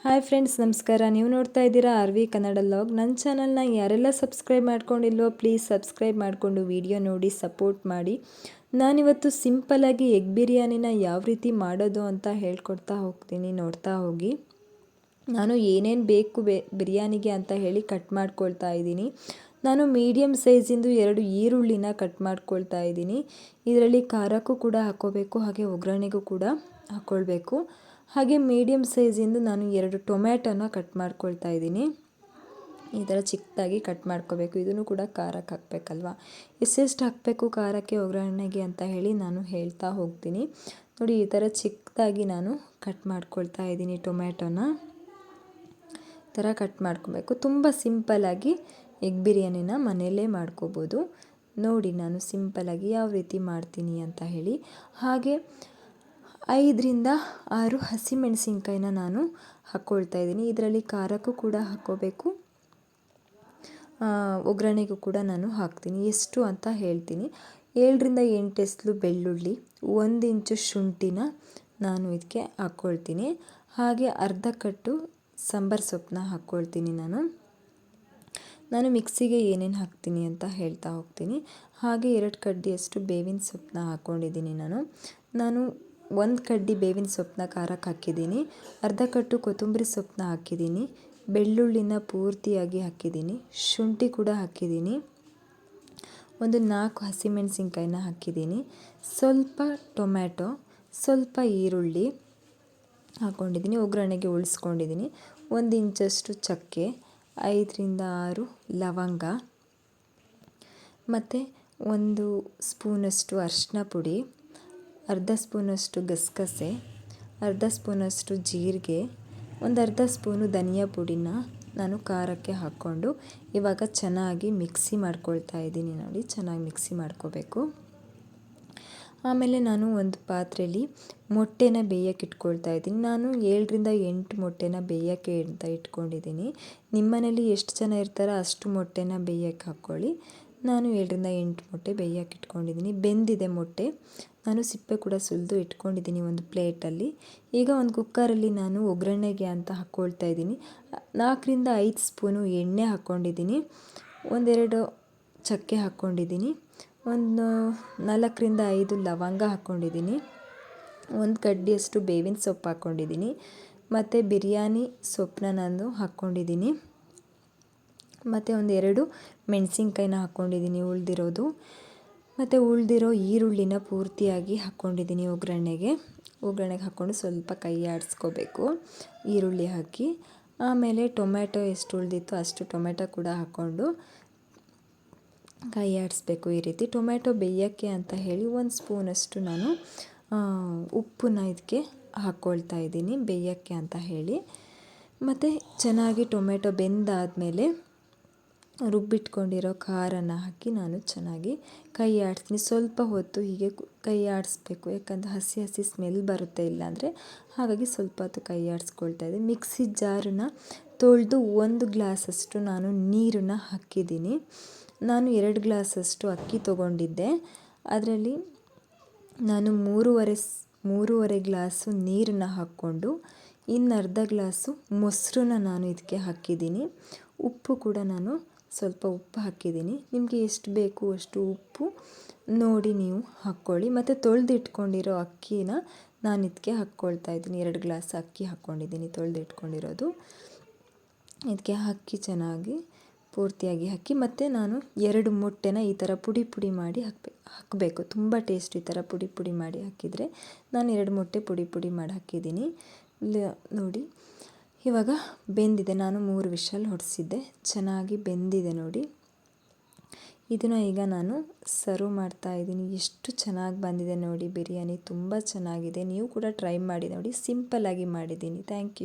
Hi friends, ನಮಸ್ಕಾರ. ನೀವು ನೋಡ್ತಾ ಇದ್ದೀರಾ ಆರ್ ವಿ ಕನ್ನಡ ಲಾಗ್. ನನ್ನ ಚಾನಲ್ನ ಯಾರೆಲ್ಲ ಸಬ್ಸ್ಕ್ರೈಬ್ ಮಾಡ್ಕೊಂಡಿಲ್ವೋ ಪ್ಲೀಸ್ ಸಬ್ಸ್ಕ್ರೈಬ್ ಮಾಡಿಕೊಂಡು ವಿಡಿಯೋ ನೋಡಿ ಸಪೋರ್ಟ್ ಮಾಡಿ. ನಾನಿವತ್ತು ಸಿಂಪಲ್ಲಾಗಿ ಎಗ್ ಬಿರಿಯಾನಿನ ಯಾವ ರೀತಿ ಮಾಡೋದು ಅಂತ ಹೇಳ್ಕೊಡ್ತಾ ಹೋಗ್ತೀನಿ, ನೋಡ್ತಾ ಹೋಗಿ. ನಾನು ಏನೇನು ಬೇಕು ಬಿರಿಯಾನಿಗೆ ಅಂತ ಹೇಳಿ ಕಟ್ ಮಾಡ್ಕೊಳ್ತಾ ಇದ್ದೀನಿ. ನಾನು ಮೀಡಿಯಮ್ ಸೈಜಿಂದು 2 ಈರುಳ್ಳಿನ ಕಟ್ ಮಾಡ್ಕೊಳ್ತಾ ಇದ್ದೀನಿ. ಇದರಲ್ಲಿ ಖಾರಕ್ಕೂ ಕೂಡ ಹಾಕ್ಕೋಬೇಕು, ಹಾಗೆ ಒಗ್ಗರಣೆಗೂ ಕೂಡ ಹಾಕ್ಕೊಳ್ಬೇಕು. ಹಾಗೆ ಮೀಡಿಯಮ್ ಸೈಜಿಂದು ನಾನು 2 ಟೊಮ್ಯಾಟೋನ ಕಟ್ ಮಾಡ್ಕೊಳ್ತಾ ಇದ್ದೀನಿ. ಈ ಥರ ಚಿಕ್ಕದಾಗಿ ಕಟ್ ಮಾಡ್ಕೋಬೇಕು. ಇದನ್ನು ಕೂಡ ಖಾರಕ್ಕೆ ಹಾಕಬೇಕಲ್ವ, ಎಷ್ಟೆಷ್ಟು ಹಾಕಬೇಕು ಖಾರಕ್ಕೆ ಒಗ್ಗರಣೆಗೆ ಅಂತ ಹೇಳಿ ನಾನು ಹೇಳ್ತಾ ಹೋಗ್ತೀನಿ. ನೋಡಿ, ಈ ಥರ ಚಿಕ್ಕದಾಗಿ ನಾನು ಕಟ್ ಮಾಡ್ಕೊಳ್ತಾ ಇದ್ದೀನಿ. ಟೊಮ್ಯಾಟೋನ ಈ ಥರ ಕಟ್ ಮಾಡ್ಕೋಬೇಕು. ತುಂಬ ಸಿಂಪಲ್ಲಾಗಿ ಎಗ್ ಬಿರಿಯಾನಿನ ಮನೆಯಲ್ಲೇ ಮಾಡ್ಕೋಬೋದು. ನೋಡಿ ನಾನು ಸಿಂಪಲ್ಲಾಗಿ ಯಾವ ರೀತಿ ಮಾಡ್ತೀನಿ ಅಂತ ಹೇಳಿ. ಹಾಗೆ 5ರಿಂದ 6 ಹಸಿಮೆಣಸಿನ್ಕಾಯಿನ ನಾನು ಹಾಕ್ಕೊಳ್ತಾ ಇದ್ದೀನಿ. ಇದರಲ್ಲಿ ಖಾರಕ್ಕೂ ಕೂಡ ಹಾಕ್ಕೋಬೇಕು, ಒಗ್ಗರಣೆಗೂ ಕೂಡ ನಾನು ಹಾಕ್ತೀನಿ. ಎಷ್ಟು ಅಂತ ಹೇಳ್ತೀನಿ. 7ರಿಂದ 8 ಎಸ್ಲು ಬೆಳ್ಳುಳ್ಳಿ, 1 ಇಂಚು ಶುಂಠಿನ ನಾನು ಇದಕ್ಕೆ ಹಾಕ್ಕೊಳ್ತೀನಿ. ಹಾಗೆ ಅರ್ಧ ಕಟ್ಟು ಸಾಂಬಾರು ಸೊಪ್ಪನ್ನ ಹಾಕ್ಕೊಳ್ತೀನಿ. ನಾನು ಮಿಕ್ಸಿಗೆ ಏನೇನು ಹಾಕ್ತೀನಿ ಅಂತ ಹೇಳ್ತಾ ಹೋಗ್ತೀನಿ. ಹಾಗೆ 2 ಕಡ್ಡಿಯಷ್ಟು ಬೇವಿನ ಸೊಪ್ಪನ್ನ ಹಾಕ್ಕೊಂಡಿದ್ದೀನಿ. ನಾನು 1 ಕಡ್ಡಿ ಬೇವಿನ ಸೊಪ್ಪನ್ನ ಖಾರಕ್ಕೆ ಹಾಕಿದ್ದೀನಿ. ಅರ್ಧ ಕಟ್ಟು ಕೊತ್ತಂಬರಿ ಸೊಪ್ಪನ್ನ ಹಾಕಿದ್ದೀನಿ. ಬೆಳ್ಳುಳ್ಳಿನ ಪೂರ್ತಿಯಾಗಿ ಹಾಕಿದ್ದೀನಿ. ಶುಂಠಿ ಕೂಡ ಹಾಕಿದ್ದೀನಿ. ಒಂದು 4 ಹಸಿಮೆಣಸಿನ್ಕಾಯಿನ ಹಾಕಿದ್ದೀನಿ. ಸ್ವಲ್ಪ ಟೊಮ್ಯಾಟೊ, ಸ್ವಲ್ಪ ಈರುಳ್ಳಿ ಹಾಕ್ಕೊಂಡಿದ್ದೀನಿ. ಒಗ್ಗರಣೆಗೆ ಉಳಿಸ್ಕೊಂಡಿದ್ದೀನಿ. 1 ಇಂಚಷ್ಟು ಚಕ್ಕೆ, 5ರಿಂದ 6 ಲವಂಗ, ಮತ್ತು 1 ಸ್ಪೂನಷ್ಟು ಅರಿಶಿನ ಪುಡಿ, ಅರ್ಧ ಸ್ಪೂನಷ್ಟು ಗಸಗಸೆ, ಅರ್ಧ ಸ್ಪೂನಷ್ಟು ಜೀರಿಗೆ, ಒಂದು ಅರ್ಧ ಸ್ಪೂನು ಧನಿಯಾ ಪುಡಿನ ನಾನು ಖಾರಕ್ಕೆ ಹಾಕ್ಕೊಂಡು ಇವಾಗ ಚೆನ್ನಾಗಿ ಮಿಕ್ಸಿ ಮಾಡ್ಕೊಳ್ತಾ ಇದ್ದೀನಿ. ನೋಡಿ, ಚೆನ್ನಾಗಿ ಮಿಕ್ಸಿ ಮಾಡ್ಕೋಬೇಕು. ಆಮೇಲೆ ನಾನು ಒಂದು ಪಾತ್ರೆಯಲ್ಲಿ ಮೊಟ್ಟೆನ ಬೇಯಕ್ಕೆ ಇಟ್ಕೊಳ್ತಾ ಇದ್ದೀನಿ. ನಾನು 7ರಿಂದ 8 ಮೊಟ್ಟೆನ ಬೇಯೋಕ್ಕೆ ಅಂತ ಇಟ್ಕೊಂಡಿದ್ದೀನಿ. ನಿಮ್ಮ ಮನೇಲಿ ಎಷ್ಟು ಜನ ಇರ್ತಾರೋ ಅಷ್ಟು ಮೊಟ್ಟೆನ ಬೇಯಕ್ಕೆ ಹಾಕ್ಕೊಳ್ಳಿ. ನಾನು 7ರಿಂದ 8 ಮೊಟ್ಟೆ ಬೇಯಕ್ಕೆ ಇಟ್ಕೊಂಡಿದ್ದೀನಿ. ಬೆಂದಿದೆ ಮೊಟ್ಟೆ. ನಾನು ಸಿಪ್ಪೆ ಕೂಡ ಸುಲಿದು ಇಟ್ಕೊಂಡಿದ್ದೀನಿ ಒಂದು ಪ್ಲೇಟಲ್ಲಿ. ಈಗ ಒಂದು ಕುಕ್ಕರಲ್ಲಿ ನಾನು ಒಗ್ಗರಣೆಗೆ ಅಂತ ಹಾಕ್ಕೊಳ್ತಾ ಇದ್ದೀನಿ. 4ರಿಂದ 5 ಸ್ಪೂನು ಎಣ್ಣೆ ಹಾಕ್ಕೊಂಡಿದ್ದೀನಿ. 1-2 ಚಕ್ಕೆ ಹಾಕ್ಕೊಂಡಿದ್ದೀನಿ. ಒಂದು 4ರಿಂದ 5 ಲವಂಗ ಹಾಕ್ಕೊಂಡಿದ್ದೀನಿ. 1 ಕಡ್ಡಿಯಷ್ಟು ಬೇವಿನ ಸೊಪ್ಪು ಹಾಕ್ಕೊಂಡಿದ್ದೀನಿ. ಮತ್ತು ಬಿರಿಯಾನಿ ಸೊಪ್ಪನ್ನ ನಾನು ಹಾಕ್ಕೊಂಡಿದ್ದೀನಿ. ಮತ್ತು 2 ಮೆಣಸಿನ್ಕಾಯಿನ ಹಾಕ್ಕೊಂಡಿದ್ದೀನಿ ಉಳಿದಿರೋದು. ಮತ್ತು ಉಳಿದಿರೋ ಈರುಳ್ಳಿನ ಪೂರ್ತಿಯಾಗಿ ಹಾಕ್ಕೊಂಡಿದ್ದೀನಿ. ಒಗ್ಗರಣೆಗೆ ಹಾಕ್ಕೊಂಡು ಸ್ವಲ್ಪ ಕೈ ಆಡಿಸ್ಕೋಬೇಕು ಈರುಳ್ಳಿ ಹಾಕಿ. ಆಮೇಲೆ ಟೊಮ್ಯಾಟೊ ಎಷ್ಟು ಉಳಿದಿತ್ತು ಅಷ್ಟು ಟೊಮ್ಯಾಟೊ ಕೂಡ ಹಾಕ್ಕೊಂಡು ಕೈ ಆಡಿಸ್ಬೇಕು. ಈ ರೀತಿ ಟೊಮ್ಯಾಟೊ ಬೇಯೋಕ್ಕೆ ಅಂತ ಹೇಳಿ 1 ಸ್ಪೂನಷ್ಟು ನಾನು ಉಪ್ಪನ್ನ ಇದಕ್ಕೆ ಹಾಕ್ಕೊಳ್ತಾ ಇದ್ದೀನಿ, ಬೇಯೋಕ್ಕೆ ಅಂತ ಹೇಳಿ. ಮತ್ತು ಚೆನ್ನಾಗಿ ಟೊಮೆಟೊ ಬೆಂದಾದಮೇಲೆ ರುಬ್ಬಿಟ್ಕೊಂಡಿರೋ ಖಾರನ ಹಾಕಿ ನಾನು ಚೆನ್ನಾಗಿ ಕೈ ಆಡಿಸ್ತೀನಿ. ಸ್ವಲ್ಪ ಹೊತ್ತು ಹೀಗೆ ಕೈ ಆಡಿಸ್ಬೇಕು, ಯಾಕಂದರೆ ಹಸಿ ಸ್ಮೆಲ್ ಬರುತ್ತೆ ಇಲ್ಲಾಂದರೆ. ಹಾಗಾಗಿ ಸ್ವಲ್ಪ ಹೊತ್ತು ಕೈ ಆಡಿಸ್ಕೊಳ್ತಾ ಇದ್ದೀನಿ. ಮಿಕ್ಸಿ ಜಾರನ್ನ ತೊಳೆದು 1 ಗ್ಲಾಸಷ್ಟು ನಾನು ನೀರನ್ನು ಹಾಕಿದ್ದೀನಿ. ನಾನು 2 ಗ್ಲಾಸಷ್ಟು ಅಕ್ಕಿ ತೊಗೊಂಡಿದ್ದೆ. ಅದರಲ್ಲಿ ನಾನು 3.5 ಗ್ಲಾಸು ನೀರನ್ನು ಹಾಕ್ಕೊಂಡು ಇನ್ನು ಅರ್ಧ ಗ್ಲಾಸು ಮೊಸರನ್ನ ನಾನು ಇದಕ್ಕೆ ಹಾಕಿದ್ದೀನಿ. ಉಪ್ಪು ಕೂಡ ನಾನು ಸ್ವಲ್ಪ ಉಪ್ಪು ಹಾಕಿದ್ದೀನಿ. ನಿಮಗೆ ಎಷ್ಟು ಬೇಕು ಅಷ್ಟು ಉಪ್ಪು ನೋಡಿ ನೀವು ಹಾಕ್ಕೊಳ್ಳಿ. ಮತ್ತು ತೊಳೆದಿಟ್ಕೊಂಡಿರೋ ಅಕ್ಕಿನ ನಾನು ಇದಕ್ಕೆ ಹಾಕ್ಕೊಳ್ತಾ ಇದ್ದೀನಿ. 2 ಗ್ಲಾಸ್ ಅಕ್ಕಿ ಹಾಕ್ಕೊಂಡಿದ್ದೀನಿ ತೊಳೆದಿಟ್ಕೊಂಡಿರೋದು. ಇದಕ್ಕೆ ಹಾಕಿ ಚೆನ್ನಾಗಿ ಪೂರ್ತಿಯಾಗಿ ಹಾಕಿ. ಮತ್ತು ನಾನು 2 ಮೊಟ್ಟೆನ ಈ ಥರ ಪುಡಿ ಮಾಡಿ ಹಾಕಬೇಕು. ತುಂಬ ಟೇಸ್ಟ್ ಈ ಥರ ಪುಡಿ ಮಾಡಿ ಹಾಕಿದರೆ. ನಾನು 2 ಮೊಟ್ಟೆ ಪುಡಿ ಮಾಡಿ ಹಾಕಿದ್ದೀನಿ. ನೋಡಿ, ಇವಾಗ ಬೆಂದಿದೆ. ನಾನು 3 ವಿಷಲ್ ಹೊಡೆಸಿದ್ದೆ, ಚೆನ್ನಾಗಿ ಬೆಂದಿದೆ ನೋಡಿ. ಇದನ್ನು ಈಗ ನಾನು ಸರ್ವ್ ಮಾಡ್ತಾ ಇದ್ದೀನಿ. ಎಷ್ಟು ಚೆನ್ನಾಗಿ ಬಂದಿದೆ ನೋಡಿ ಬಿರಿಯಾನಿ, ತುಂಬ ಚೆನ್ನಾಗಿದೆ. ನೀವು ಕೂಡ ಟ್ರೈ ಮಾಡಿ ನೋಡಿ. ಸಿಂಪಲ್ಲಾಗಿ ಮಾಡಿದ್ದೀನಿ. Thank you.